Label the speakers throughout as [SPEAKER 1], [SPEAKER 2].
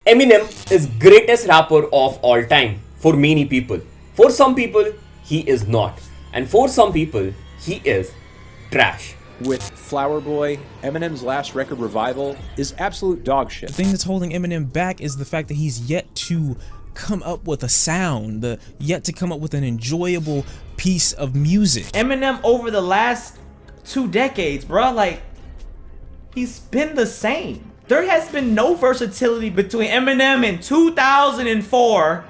[SPEAKER 1] Eminem is greatest rapper of all time for many people. For some people, he is not. And for some people, he is trash.
[SPEAKER 2] With Flower Boy, Eminem's last record, Revival, is absolute dog shit.
[SPEAKER 3] The thing that's holding Eminem back is the fact that he's yet to come up with a sound, yet to come up with an enjoyable piece of music.
[SPEAKER 4] Eminem over the last 2 decades, bruh, like, he's been the same. There has been no versatility between Eminem in 2004,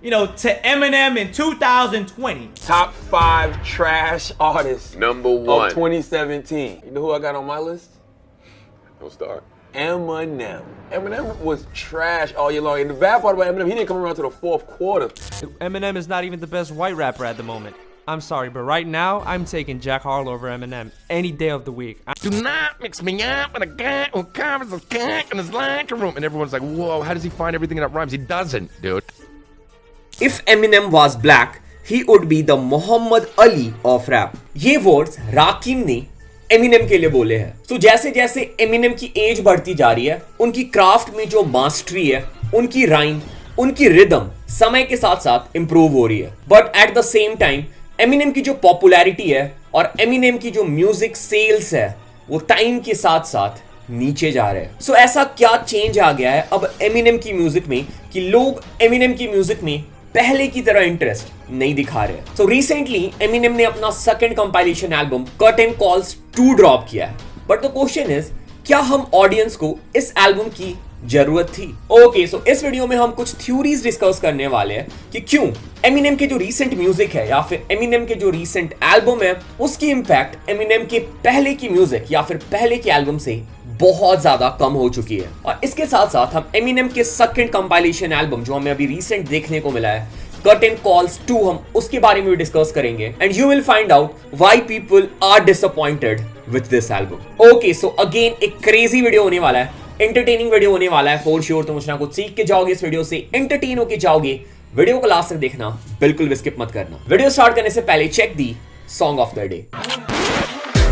[SPEAKER 4] to Eminem in 2020.
[SPEAKER 5] Top 5 trash artists
[SPEAKER 6] Number 1.
[SPEAKER 5] of 2017. You know who I got on my list?
[SPEAKER 6] Don't start.
[SPEAKER 5] Eminem. Eminem was trash all year long. And the bad part about Eminem, he didn't come around to the 4th quarter.
[SPEAKER 7] Eminem is not even the best white rapper at the moment. I'm sorry, but right now, I'm taking Jack Harlow over Eminem any day of the week.
[SPEAKER 6] Do not mix me up with a guy who covers his cock in his locker room. And everyone's like, whoa, how does he find everything that rhymes? He doesn't, dude.
[SPEAKER 1] If Eminem was black, he would be the Muhammad Ali of rap. ये words राकिम ने Eminem के लिए बोले हैं. So जैसे जैसे Eminem की as बढ़ती जा रही है, उनकी क्राफ्ट में जो मास्टरी है, उनकी राइम, उनकी रिदम समय के साथ साथ इंप्रूव हो रही है. But at the same time Eminem की जो पॉपुलैरिटी है और Eminem की जो म्यूजिक सेल्स है, वो टाइम के साथ साथ नीचे जा रहे हैं. सो ऐसा क्या चेंज आ गया है अब Eminem की म्यूजिक में कि लोग Eminem की म्यूजिक में पहले की तरह इंटरेस्ट नहीं दिखा रहे. सो रिसेंटली Eminem ने अपना second compilation album curtain calls 2 drop किया है. बट द क्वेश्चन इज, क्या हम ऑडियंस को इस एल्बम की जरूरत थी? ओके, सो इस वीडियो में हम कुछ थ्योरीज डिस्कस करने वाले हैं कि क्यों Eminem के जो रीसेंट म्यूजिक है या फिर Eminem के जो रीसेंट एल्बम है, उसकी इंपैक्ट Eminem के पहले की म्यूजिक या फिर पहले के एल्बम से बहुत ज्यादा कम हो चुकी है. और इसके साथ साथ हम Eminem के सेकंड कंपाइलेशन एल्बम जो हमें अभी रीसेंट देखने को मिला है, कर्टेन कॉल्स 2, हम उसके बारे में भी डिस्कस करेंगे. And you will find out why people are disappointed with this album. Okay, so again एक क्रेजी वीडियो होने वाला है, एंटरटेनिंग वीडियो होने वाला है फॉर श्योर. तुम कुछ ना कुछ सीख के जाओगे इस वीडियो से, एंटरटेन होके जाओगे. वीडियो को लास्ट तक देखना, बिल्कुल भी स्किप मत करना. वीडियो स्टार्ट करने से पहले check the song of the day.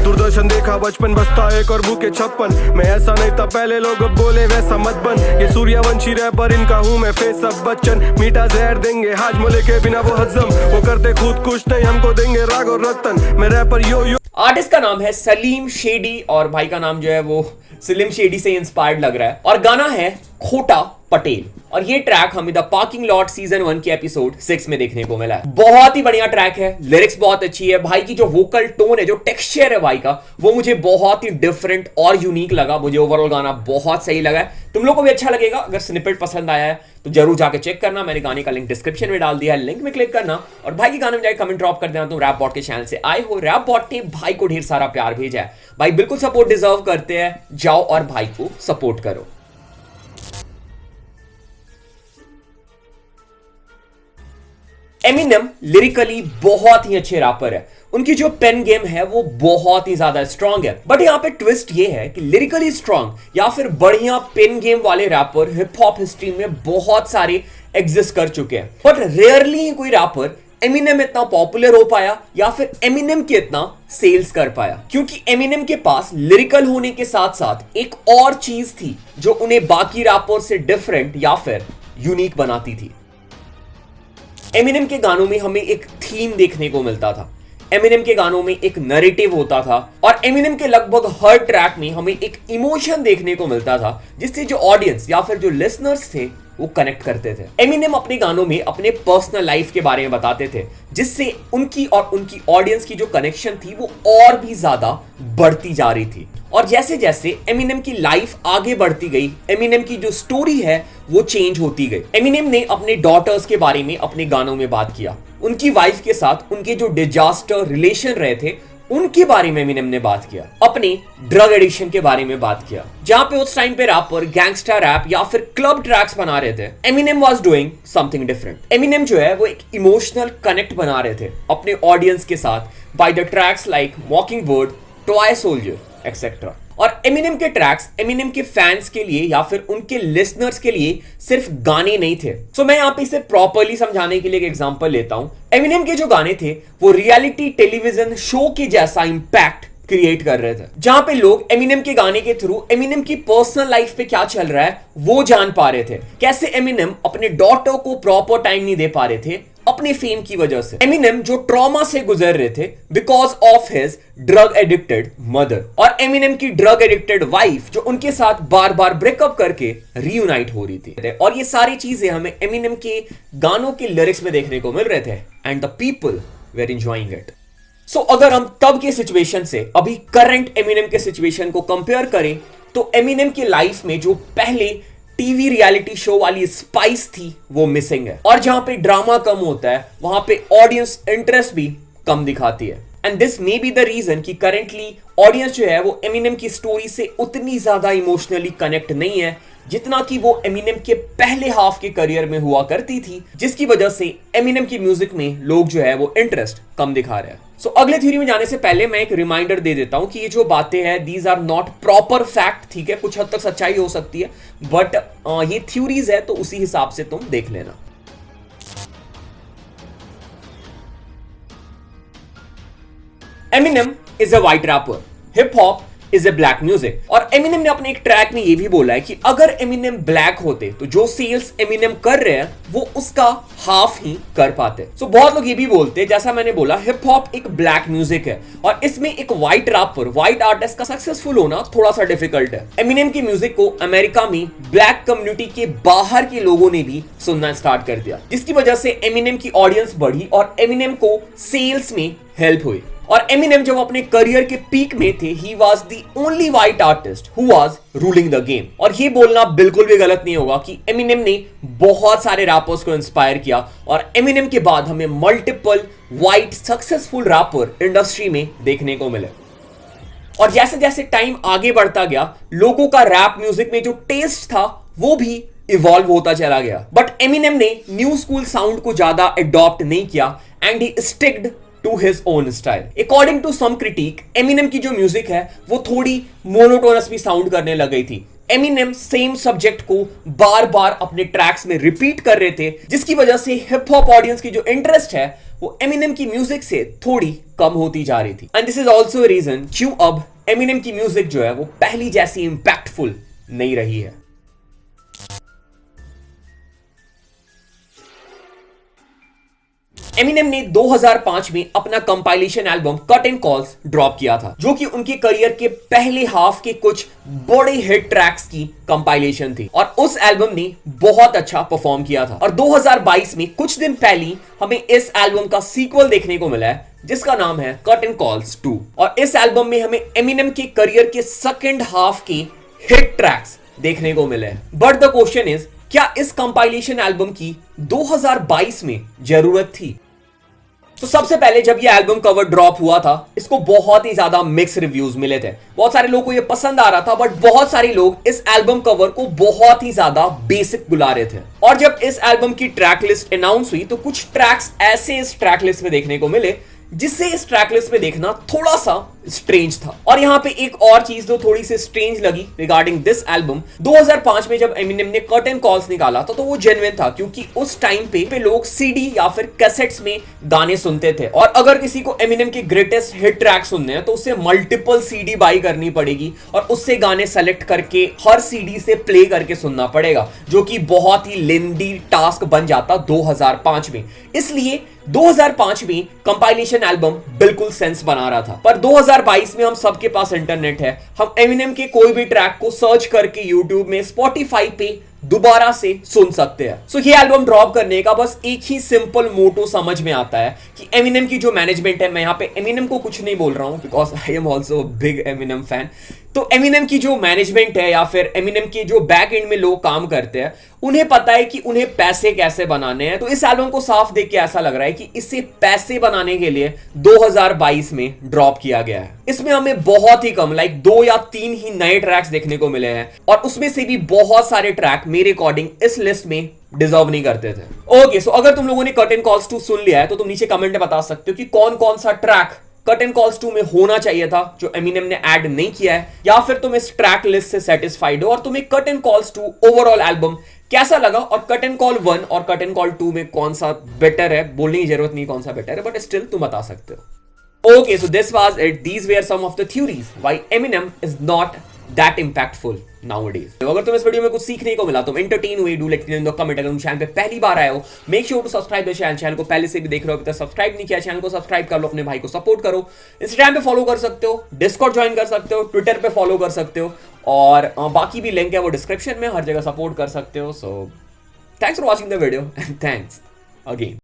[SPEAKER 8] Doordarshan देखा बचपन, बसता एक और भूखे 56. मैं ऐसा नहीं था पहले, लोग अब बोले वैसा मत बन. ये सूर्यवंशी रैपर, इनका हूँ मैं फेस अब बच्चन. मीठा जहर देंगे हाजमोले के बिना वो हजम. वो करते खुद कुछ नहीं, हमको देंगे राग और रतन. मैं रैपर यो.
[SPEAKER 1] आर्टिस्ट का नाम है सलीम शेडी और भाई का नाम जो है वो सलीम शेडी से इंस्पायर्ड लग रहा है. और गाना है खोटा पटेल. और ये ट्रैक हमें द पार्किंग लॉट सीजन 1 के एपिसोड 6 में देखने को मिला है. बहुत ही बढ़िया ट्रैक है, लिरिक्स बहुत अच्छी है. भाई की जो वोकल टोन है, जो टेक्सचर है भाई का, वो मुझे बहुत ही डिफरेंट और यूनिक लगा. मुझे ओवरऑल गाना बहुत सही लगा है. तुम लोग को भी अच्छा लगेगा. अगर स्निपेट पसंद आया है तो जरूर जाके चेक करना. मैंने गाने का लिंक डिस्क्रिप्शन में डाल दिया है, लिंक में क्लिक करना और भाई के गाने में जाके कमेंट ड्रॉप कर देना. तुम रैप बॉट के चैनल से आए हो, रैप बॉट ने भाई को ढेर सारा प्यार भेजा है. भाई बिल्कुल सपोर्ट डिजर्व करते हैं, जाओ और भाई को सपोर्ट करो. Eminem लिरिकली बहुत ही अच्छे रैपर है. उनकी जो पेन गेम है वो बहुत ही ज्यादा स्ट्रांग है. बट यहाँ पे ट्विस्ट ये है कि लिरिकली स्ट्रांग या फिर बढ़िया पेन गेम वाले रैपर हिप हॉप हिस्ट्री में बहुत सारे एग्जिस्ट कर चुके हैं. बट रेयरली ही कोई रैपर Eminem इतना पॉपुलर हो पाया या फिर Eminem के इतना सेल्स कर पाया. क्योंकि Eminem के पास लिरिकल होने के साथ साथ एक और चीज थी जो उन्हें बाकी रैपर से डिफरेंट या फिर यूनिक बनाती थी. Eminem के गानों में हमें एक थीम देखने को मिलता था. Eminem के गानों में एक नैरेटिव होता था और Eminem के लगभग हर ट्रैक में हमें एक इमोशन देखने को मिलता था जिससे जो ऑडियंस या फिर जो लिसनर्स थे वो कनेक्ट करते थे. Eminem अपने गानों में अपने पर्सनल लाइफ के बारे में बताते थे जिससे उनकी और उनकी ऑडियंस की जो कनेक्शन थी वो और भी ज्यादा बढ़ती जा रही थी. और जैसे जैसे Eminem की लाइफ आगे बढ़ती गई, Eminem की जो स्टोरी है वो चेंज होती गई. Eminem ने अपने डॉटर्स के बारे में अपने गानों में बात किया. उनकी वाइफ के साथ उनके जो डिजास्टर रिलेशन रहे थे उनके बारे में Eminem ने बात किया. अपने ड्रग एडिक्शन के बारे में बात किया. जहां पे उस टाइम पे रैपर गैंगस्टर रैप या फिर क्लब ट्रैक्स बना रहे थे, Eminem was doing something different. Eminem जो है वो एक इमोशनल कनेक्ट बना रहे थे अपने ऑडियंस के साथ by the tracks like mockingbird, toy soldier etcetera. और Eminem के ट्रैक्स Eminem के फैंस के लिए या फिर उनके लिसनर्स के लिए सिर्फ गाने नहीं थे. सो मैं यहाँ पे इसे प्रॉपर्ली समझाने के लिए एक एग्जांपल लेता हूं. Eminem के जो गाने थे वो रियलिटी टेलीविजन शो के जैसा इंपैक्ट क्रिएट कर रहे थे, जहां पे लोग एमिनेम के गाने के थ्रू एमिनेम की पर्सनल लाइफ पे क्या चल रहा है वो जान पा रहे थे। कैसे एमिनेम अपने डॉटर को प्रॉपर टाइम नहीं दे पा रहे थे अपने फेम की वजह से। एमिनेम जो ट्रॉमा से गुजर रहे थे because of his drug addicted mother, और एमिनेम की ड्रग एडिक्टेड वाइफ जो उनके साथ बार बार ब्रेकअप करके रीयूनाइट हो रही थी। और ये सारी चीजें हमें एमिनेम के गानों के लिरिक्स में देखने को मिल रहे थे and the people were enjoying it. So अगर हम तब के सिचुएशन से अभी करंट एमिनेम के सिचुएशन को कंपेयर करें तो एमिनेम की लाइफ में जो पहले टीवी रियलिटी शो वाली स्पाइस थी वो मिसिंग है, और जहां पे ड्रामा कम होता है वहां पे ऑडियंस इंटरेस्ट भी कम दिखाती है। And this may be the reason कि करेंटली ऑडियंस जो है वो एमिनेम की स्टोरी से उतनी ज्यादा इमोशनली कनेक्ट नहीं है जितना कि वो एमिनेम के पहले हाफ के करियर में हुआ करती थी, जिसकी वजह से एमिनेम की म्यूजिक में लोग जो है वो इंटरेस्ट कम दिखा रहे हैं। सो अगले थ्योरी में जाने से पहले मैं एक रिमाइंडर दे देता हूं कि ये जो बातें हैं these are not proper fact, ठीक है, कुछ हद तक सच्चाई हो सकती है बट ये थ्योरीज है तो उसी हिसाब से तुम देख लेना। Eminem is a white rapper, hip hop is a black music, और एमिनेम ने अपने एक ट्रैक में ये भी बोला है कि अगर एमिनेम ब्लैक होते तो जो सेल्स एमिनेम कर रहे हैं वो उसका हाफ ही कर पाते। सो बहुत लोग ये भी बोलते हैं, जैसा मैंने बोला, हिप हॉप एक ब्लैक म्यूजिक है और इसमें एक व्हाइट रैपर, व्हाइट आर्टिस्ट का सक्सेसफुल होना थोड़ा सा डिफिकल्ट है। एमिनेम की म्यूजिक को अमेरिका में ब्लैक कम्युनिटी के बाहर के लोगों ने भी सुनना स्टार्ट कर दिया, जिसकी वजह से एमिनेम की ऑडियंस बढ़ी और एमिनेम को सेल्स में हेल्प हुई। और एमिनेम जब अपने करियर के पीक में थे he was the only white artist who was ruling the game. और ये बोलना बिल्कुल भी गलत नहीं होगा कि एमिनेम ने बहुत सारे रैपर्स को इंस्पायर किया और एमिनेम के बाद हमें multiple white successful rapper industry में देखने को मिले। और जैसे जैसे टाइम आगे बढ़ता गया लोगों का रैप म्यूजिक में जो टेस्ट था वो भी इवॉल्व होता चला गया, बट एमिनेम ने न्यू स्कूल साउंड को ज्यादा अडॉप्ट नहीं किया and he sticked to his own style. According to some critique, Eminem की जो म्यूजिक है वो थोड़ी मोनोटोनस भी साउंड करने लग गई थी। एमिनेम सेम सब्जेक्ट को बार बार अपने ट्रैक्स में रिपीट कर रहे थे, जिसकी वजह से हिप हॉप ऑडियंस की जो इंटरेस्ट है वो एमिनेम की म्यूजिक से थोड़ी कम होती जा रही थी। And this is also reason क्यों अब एमिनेम की म्यूजिक जो है वो पहली जैसी इंपैक्टफुल नहीं रही है। एमिनेम ने 2005 में अपना compilation album cut and calls drop किया था, जो कि उनके करियर के पहले हाफ के कुछ बड़े हिट ट्रैक्स की कंपाइलेशन थी और उस एल्बम ने बहुत अच्छा परफॉर्म किया था। और 2022 में कुछ दिन पहले हमें इस एल्बम का सीक्वल देखने को मिला है जिसका नाम है कट एंड कॉल्स 2, और इस एल्बम में हमें एमिनेम के करियर के सेकंड हाफ के हिट ट्रैक्स देखने को मिले हैं। बट द क्वेश्चन इज, क्या इस कंपाइलेशन एल्बम की 2022 में जरूरत थी? तो सबसे पहले जब ये एल्बम कवर ड्रॉप हुआ था इसको बहुत ही ज्यादा मिक्स रिव्यूज मिले थे। बहुत सारे लोगों को ये पसंद आ रहा था बट बहुत सारे लोग इस एल्बम कवर को बहुत ही ज्यादा बेसिक बुला रहे थे। और जब इस एल्बम की ट्रैक लिस्ट अनाउंस हुई तो कुछ ट्रैक्स ऐसे इस ट्रैक लिस्ट में देखने को मिले जिससे इस ट्रैक लिस्ट में देखना थोड़ा सा स्ट्रेंज था। और यहां पे एक और चीज जो थोड़ी सी स्ट्रेंज लगी रिगार्डिंग दिस एल्बम, 2005 में जब एमिनेम ने कट एंड कॉल्स निकाला था तो वो जेन्युइन था, क्योंकि उस टाइम पे लोग सीडी या फिर कैसेट्स में गाने सुनते थे और अगर किसी को एमिनेम के ग्रेटेस्ट हिट ट्रैक सुनने हैं तो उसे मल्टीपल सीडी बाई करनी पड़ेगी और उससे गाने सेलेक्ट करके हर सीडी से प्ले करके सुनना पड़ेगा, जो कि बहुत ही लेंदी टास्क बन जाता 2005 में। इसलिए 2005 में कंपाइलेशन एल्बम बिल्कुल सेंस बना रहा था। पर 2022 में हम सबके पास इंटरनेट है, हम एमिनेम के कोई भी ट्रैक को सर्च करके यूट्यूब में, स्पॉटिफाई पे दोबारा से सुन सकते हैं। सो ये एल्बम ड्रॉप करने का बस एक ही सिंपल मोटो समझ में आता है कि एमिनेम की जो मैनेजमेंट है, मैं यहाँ पे एमिनेम को कुछ नहीं बोल रहा हूँ because I am also big Eminem fan, तो एमिनेम की जो मैनेजमेंट है या फिर एमिनेम के जो बैक एंड में लोग काम करते हैं उन्हें पता है कि उन्हें पैसे कैसे बनाने हैं। तो इस एल्बम को साफ देख के ऐसा लग रहा है कि इसे पैसे बनाने के लिए 2022 में ड्रॉप किया गया है। इसमें हमें बहुत ही कम, लाइक 2 या 3 ही नए ट्रैक्स देखने को मिले हैं और उसमें से भी बहुत सारे ट्रैक मेरे अकॉर्डिंग इस लिस्ट में डिजर्व नहीं करते थे। ओके, सो अगर तुम लोगों ने कट एंड कॉल्स 2 सुन लिया है तो तुम नीचे कमेंट में बता सकते हो कि कौन कौन सा ट्रैक कट एंड कॉल्स 2 में होना चाहिए था जो एमिनेम ने ऐड नहीं किया है, या फिर तुम इस ट्रैक लिस्ट से सेटिस्फाइड हो और तुम्हें cut and calls 2 overall album कैसा लगा और कट एंड कॉल 1 और कट एंड कॉल 2 में कौन सा बेटर है, बोलने की जरूरत नहीं कौन सा बेटर है, बट स्टिल तुम बता सकते हो। Okay, so this was it. These were some of the theories why Eminem is not that impactful nowadays. तो अगर तुम इस वीडियो में कुछ सीखने को मिला, तुम एंटरटेन हुए, do let me know in the comment. अगर तुम चैनल पे पहली बार आए हो, make sure to subscribe the channel. Channel को पहले से भी देख रहे हो, अभी तक सब्सक्राइब नहीं किया, चैनल को सब्सक्राइब कर लो, अपने भाई को सपोर्ट करो। इंस्टाग्राम पे फॉलो कर सकते हो, डिस्कॉर्ड ज्वाइन कर सकते हो, ट्विटर पे फॉलो कर सकते हो, और बाकी भी लिंक है वो डिस्क्रिप्शन में, हर जगह सपोर्ट कर सकते हो। So thanks for watching the video and thanks again.